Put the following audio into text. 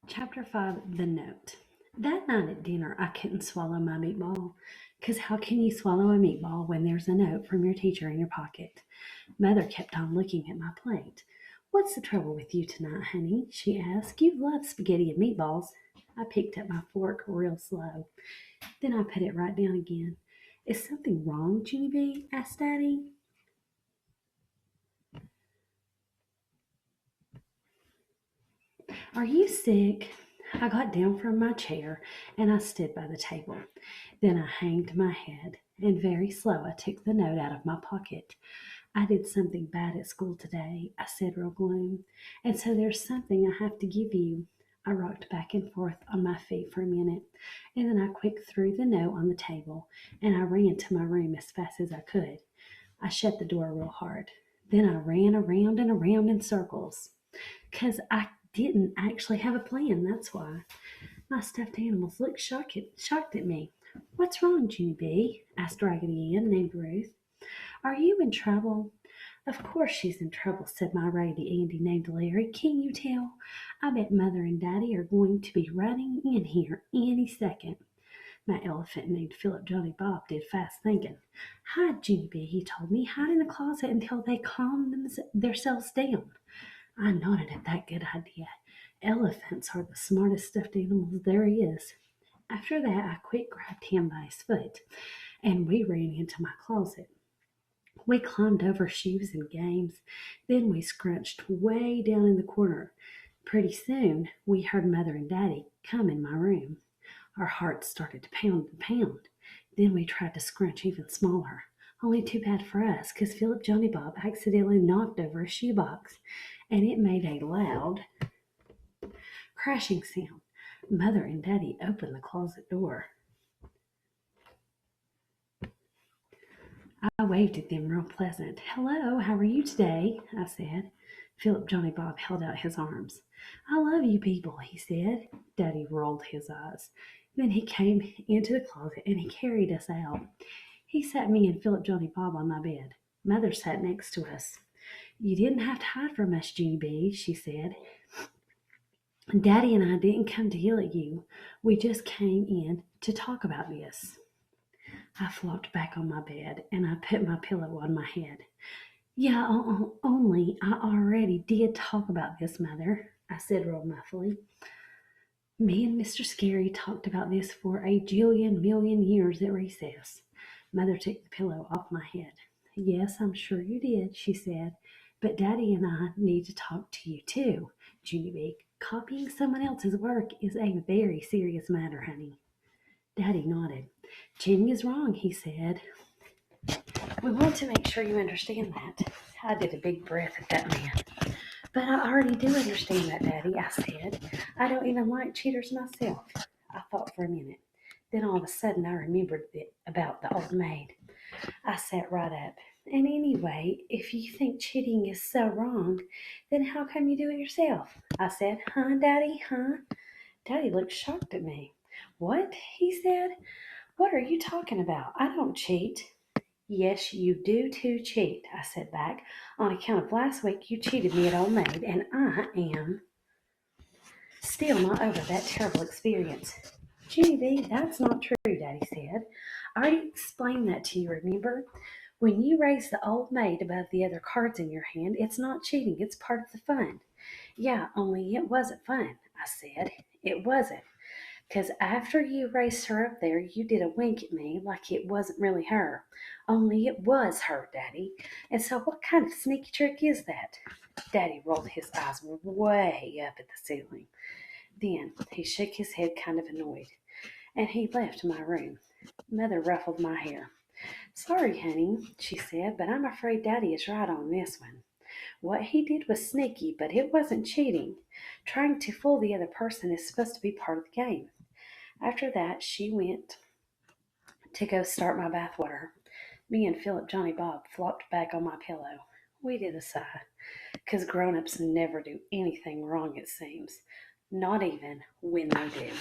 Chapter 5 The Note. That night at dinner, I couldn't swallow my meatball. 'Cause how can you swallow a meatball when there's a note from your teacher in your pocket? Mother kept on looking at my plate. "What's the trouble with you tonight, honey?" she asked. "You love spaghetti and meatballs." I picked up my fork real slow. Then I put it right down again. "Is something wrong, Junie B?" asked Daddy. "Are you sick?" I got down from my chair and I stood by the table. Then I hanged my head, and very slow I took the note out of my pocket. "I did something bad at school today," I said real gloom, "and so there's something I have to give you." I rocked back and forth on my feet for a minute, and then I quick threw the note on the table, and I ran to my room as fast as I could. I shut the door real hard. Then I ran around and around in circles. 'Cause I didn't actually have a plan, that's why. My stuffed animals looked shocked at me. "What's wrong, Junie B?" asked Raggedy Ann, named Ruth. "Are you in trouble?" "Of course she's in trouble," said my Raggedy Andy named Larry. "Can you tell? I bet Mother and Daddy are going to be running in here any second." My elephant named Philip Johnny Bob did fast thinking. "Hide, Junie B," he told me. "Hide in the closet until they calm themselves down." I nodded at that good idea. Elephants are the smartest stuffed animals there is. After that, I quick grabbed him by his foot, and we ran into my closet. We climbed over shoes and games. Then we scrunched way down in the corner. Pretty soon, we heard Mother and Daddy come in my room. Our hearts started to pound and pound. Then we tried to scrunch even smaller. Only too bad for us, 'cause Philip Johnny Bob accidentally knocked over a shoebox, and it made a loud crashing sound. Mother and Daddy opened the closet door. I waved at them real pleasant. "Hello, how are you today?" I said. Philip Johnny Bob held out his arms. "I love you people," he said. Daddy rolled his eyes. Then he came into the closet and he carried us out. He sat me and Philip Johnny Bob on my bed. Mother sat next to us. "You didn't have to hide from us, Junie B," she said. "Daddy and I didn't come to yell at you. We just came in to talk about this." I flopped back on my bed and I put my pillow on my head. "Yeah, only I already did talk about this, Mother," I said real muffly. "Me and Mr. Scary talked about this for a jillion million years at recess." Mother took the pillow off my head. "Yes, I'm sure you did," she said. "But Daddy and I need to talk to you too, Junie B. Copying someone else's work is a very serious matter, honey." Daddy nodded. "Cheating is wrong," he said. "We want to make sure you understand that." I did a big breath at that man. "But I already do understand that, Daddy," I said. "I don't even like cheaters myself." I thought for a minute. Then all of a sudden I remembered about the old maid. I sat right up. "And anyway, if you think cheating is so wrong, then how come you do it yourself?" I said. "Huh, Daddy, huh?" Daddy looked shocked at me. "What?" he said. "What are you talking about? I don't cheat." "Yes, you do too cheat," I said back. "On account of last week you cheated me at Old Maid, and I am still not over that terrible experience." "Junie B, that's not true," Daddy said. "I already explained that to you, remember? When you raise the Old Maid above the other cards in your hand, it's not cheating, it's part of the fun." "Yeah, only it wasn't fun," I said. "It wasn't. 'Cause after you raised her up there, you did a wink at me like it wasn't really her. Only it was her, Daddy. And so what kind of sneaky trick is that?" Daddy rolled his eyes way up at the ceiling. Then he shook his head kind of annoyed, and he left my room. Mother ruffled my hair. "Sorry, honey," she said, "but I'm afraid Daddy is right on this one. What he did was sneaky, but it wasn't cheating. Trying to fool the other person is supposed to be part of the game." After that, she went to go start my bathwater. Me and Philip Johnny Bob flopped back on my pillow. We did a sigh, 'cause grown-ups never do anything wrong, it seems. Not even when they do.